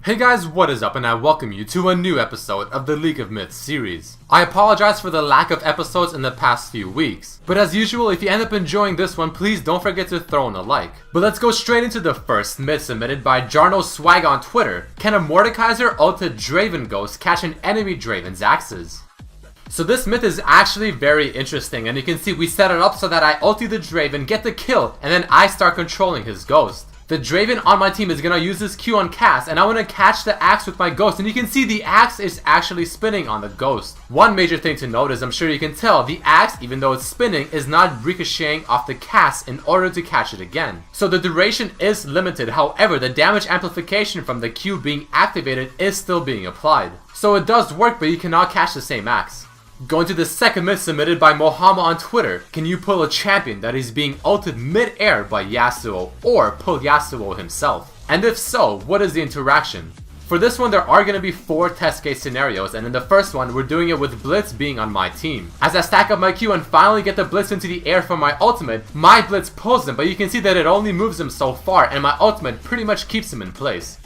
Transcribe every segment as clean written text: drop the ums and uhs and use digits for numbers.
Hey guys, what is up, and I welcome you to a new episode of the League of Myths series. I apologize for the lack of episodes in the past few weeks, but as usual, if you end up enjoying this one, please don't forget to throw in a like. But let's go straight into the first myth submitted by Jarno Swag on Twitter. Can a Mordekaiser ulted Draven Ghost catch an enemy Draven's axes? So this myth is actually very interesting, and you can see we set it up so that I ulti the Draven, get the kill, and then I start controlling his ghost. The Draven on my team is going to use his Q on cast, and I want to catch the axe with my ghost, and you can see the axe is actually spinning on the ghost. One major thing to note is, I'm sure you can tell, the axe, even though it's spinning, is not ricocheting off the cast in order to catch it again. So the duration is limited, however the damage amplification from the Q being activated is still being applied. So it does work, but you cannot catch the same axe. Going to the second myth submitted by Mohama on Twitter. Can you pull a champion that is being ulted mid-air by Yasuo, or pull Yasuo himself? And if so, what is the interaction? For this one, there are going to be 4 test case scenarios, and in the first one, we're doing it with Blitz being on my team. As I stack up my Q and finally get the Blitz into the air from my ultimate, my Blitz pulls him, but you can see that it only moves him so far, and my ultimate pretty much keeps him in place.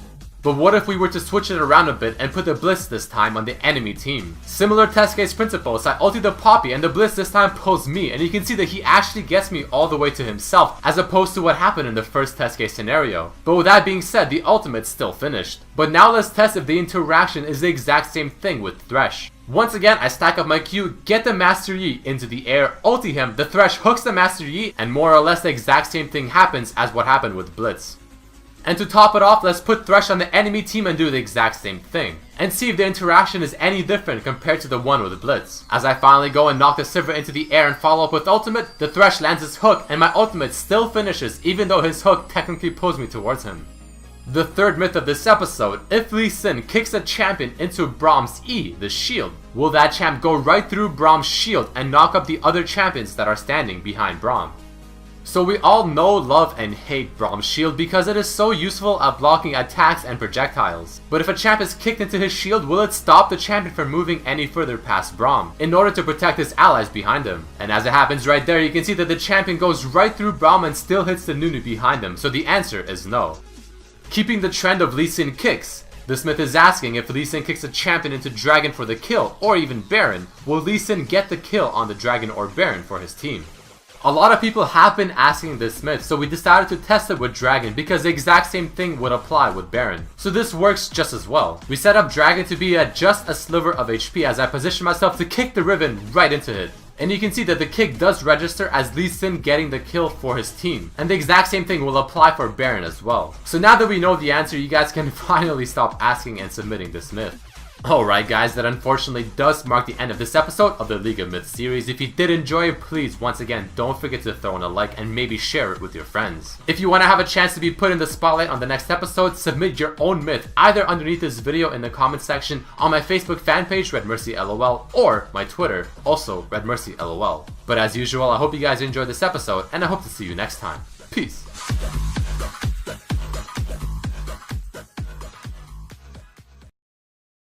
But what if we were to switch it around a bit and put the Blitz this time on the enemy team? Similar test case principles, I ulti the Poppy and the Blitz this time pulls me, and you can see that he actually gets me all the way to himself as opposed to what happened in the first test case scenario. But with that being said, the ultimate's still finished. But now let's test if the interaction is the exact same thing with Thresh. Once again, I stack up my Q, get the Master Yi into the air, ulti him, the Thresh hooks the Master Yi, and more or less the exact same thing happens as what happened with Blitz. And to top it off, let's put Thresh on the enemy team and do the exact same thing. And see if the interaction is any different compared to the one with Blitz. As I finally go and knock the Sivir into the air and follow up with ultimate, the Thresh lands his hook and my ultimate still finishes even though his hook technically pulls me towards him. The third myth of this episode, if Lee Sin kicks a champion into Braum's E, the shield, will that champ go right through Braum's shield and knock up the other champions that are standing behind Braum? So we all know, love, and hate Braum's shield because it is so useful at blocking attacks and projectiles. But if a champ is kicked into his shield, will it stop the champion from moving any further past Braum in order to protect his allies behind him? And as it happens right there, you can see that the champion goes right through Braum and still hits the Nunu behind him, so the answer is no. Keeping the trend of Lee Sin kicks, this myth is asking if Lee Sin kicks a champion into Dragon for the kill, or even Baron, will Lee Sin get the kill on the Dragon or Baron for his team? A lot of people have been asking this myth, so we decided to test it with Dragon because the exact same thing would apply with Baron. So this works just as well. We set up Dragon to be at just a sliver of HP as I position myself to kick the Riven right into it. And you can see that the kick does register as Lee Sin getting the kill for his team. And the exact same thing will apply for Baron as well. So now that we know the answer, you guys can finally stop asking and submitting this myth. Alright guys, that unfortunately does mark the end of this episode of the League of Myths series. If you did enjoy it, please once again don't forget to throw in a like and maybe share it with your friends. If you want to have a chance to be put in the spotlight on the next episode, submit your own myth either underneath this video in the comment section, on my Facebook fan page RedMercyLOL, or my Twitter, also RedMercyLOL. But as usual, I hope you guys enjoyed this episode and I hope to see you next time. Peace.